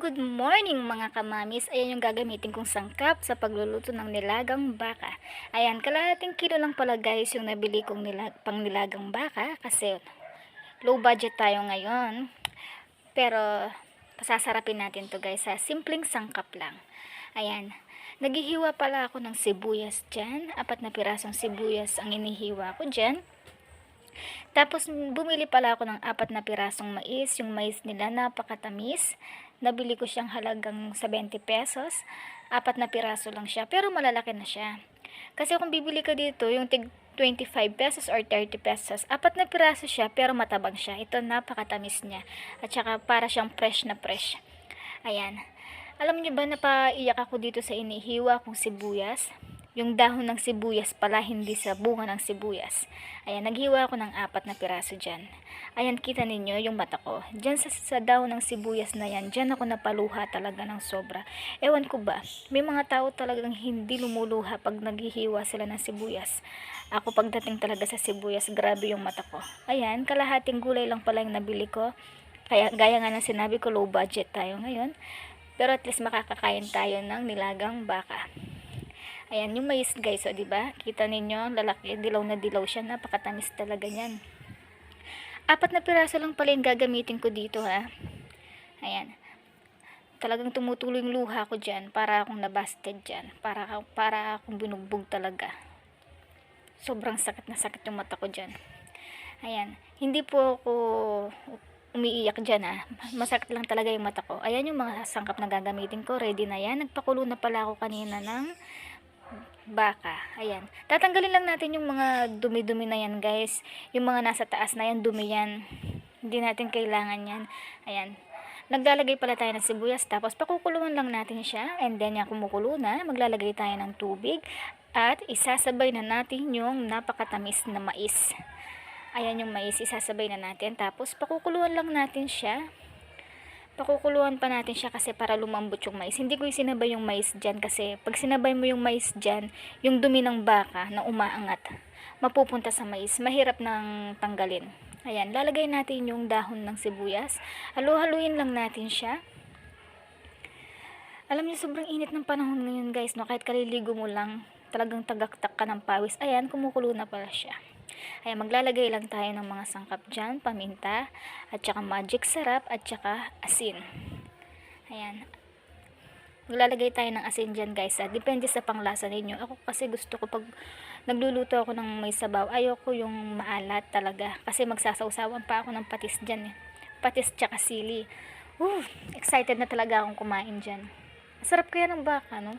good morning mga kamamis. Ayan yung gagamitin kong sangkap sa pagluluto ng nilagang baka. Ayan, kalahating kilo lang pala guys yung nabili kong pang nilagang baka kasi low budget tayo ngayon. Pero pasasarapin natin to guys sa simpleng sangkap lang. Ayan, naghihiwa pala ako ng sibuyas dyan. 4 na pirasong sibuyas ang inihiwa ko dyan. Tapos, bumili pala ako ng 4 na pirasong mais. Yung mais nila, napakatamis. Nabili ko siyang halagang 70 pesos. 4 na piraso lang siya, pero malalaki na siya. Kasi kung bibili ka dito, yung tig 25 pesos or 30 pesos, 4 na piraso siya, pero matabang siya. Ito, napakatamis niya. At saka, para siyang fresh na fresh. Ayan. Alam niyo ba, napaiyak ako dito sa inihiwa kong sibuyas. Yung dahon ng sibuyas pala, hindi sa bunga ng sibuyas. Ayan, naghiwa ako ng 4 na piraso dyan. Ayan, kita ninyo yung mata ko. Dyan sa dahon ng sibuyas na yan, dyan ako napaluha talaga ng sobra. Ewan ko ba, may mga tao talagang hindi lumuluha pag naghihiwa sila ng sibuyas. Ako pagdating talaga sa sibuyas, grabe yung mata ko. Ayan, kalahating gulay lang pala yung nabili ko. Kaya, gaya nga ng sinabi ko, low budget tayo ngayon. Pero at least makakakain tayo ng nilagang baka. Ayan, yung mais guys, o diba? Kita ninyo, lalaki, dilaw na dilaw siya. Napakatamis talaga niyan. 4 na piraso lang pala yung gagamitin ko dito ha. Ayan. Talagang tumutuloy yung luha ko dyan. Para akong nabasted dyan. Para akong binugbog talaga. Sobrang sakit na sakit yung mata ko dyan. Ayan. Hindi po ako umiiyak dyan ha. Masakit lang talaga yung mata ko. Ayan yung mga sangkap na gagamitin ko. Ready na yan. Nagpakulo na pala ako kanina ng baka. Ayan. Tatanggalin lang natin yung mga dumi-dumi na yan guys. Yung mga nasa taas na yan, dumi yan. Hindi natin kailangan yan. Ayan. Naglalagay pala tayo ng sibuyas. Tapos pakukuluan lang natin siya. And then yung kumukulo na, maglalagay tayo ng tubig. At isasabay na natin yung napakatamis na mais. Ayan yung mais. Isasabay na natin. Tapos pakukuluan lang natin siya. Pakukuluan pa natin siya kasi para lumambot yung mais. Hindi ko sinabay yung mais dyan kasi pag sinabay mo yung mais dyan, yung dumi ng baka na umaangat, mapupunta sa mais. Mahirap nang tanggalin. Ayan, lalagay natin yung dahon ng sibuyas. Halu-haluin lang natin siya. Alam niyo, sobrang init ng panahon ngayon guys, no? Kahit kaliligo mo lang, talagang tagaktak ka ng pawis. Ayan, kumukulo na pala siya. Ayan, maglalagay lang tayo ng mga sangkap dyan, paminta, at saka magic sarap, at saka asin. Ayan. Maglalagay tayo ng asin dyan guys. Depende sa panglasa ninyo. Ako kasi gusto ko pag nagluluto ako ng may sabaw, ayoko yung maalat talaga. Kasi magsasawsawan pa ako ng patis dyan. Patis tsaka sili. Excited na talaga akong kumain dyan. Sarap kaya ng baka, no?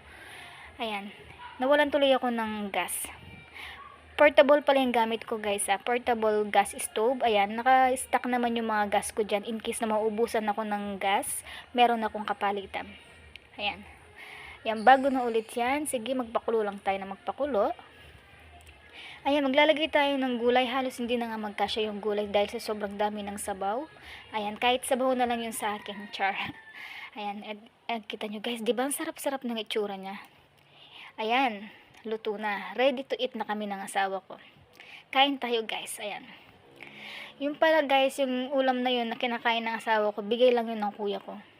Ayan. Nawalan tuloy ako ng gas. Portable pala yung gamit ko guys, portable gas stove. Ayan, naka-stack naman yung mga gas ko dyan in case na maubusan ako ng gas, meron akong kapalitan. Ayan. Yan, bago na ulit yan. Sige, magpakulo lang tayo na magpakulo. Ayan, maglalagay tayo ng gulay. Halos hindi na nga magkasya yung gulay dahil sa sobrang dami ng sabaw. Ayan, kahit sabaw na lang yun sa akin, char. Ayan, kita nyo guys, di ba ang sarap-sarap ng itsura niya? Ayan, luto na. Ready to eat na kami ng asawa ko. Kain tayo guys. Ayan. Yung pala guys, yung ulam na yun na kinakain ng asawa ko, bigay lang yun ng kuya ko.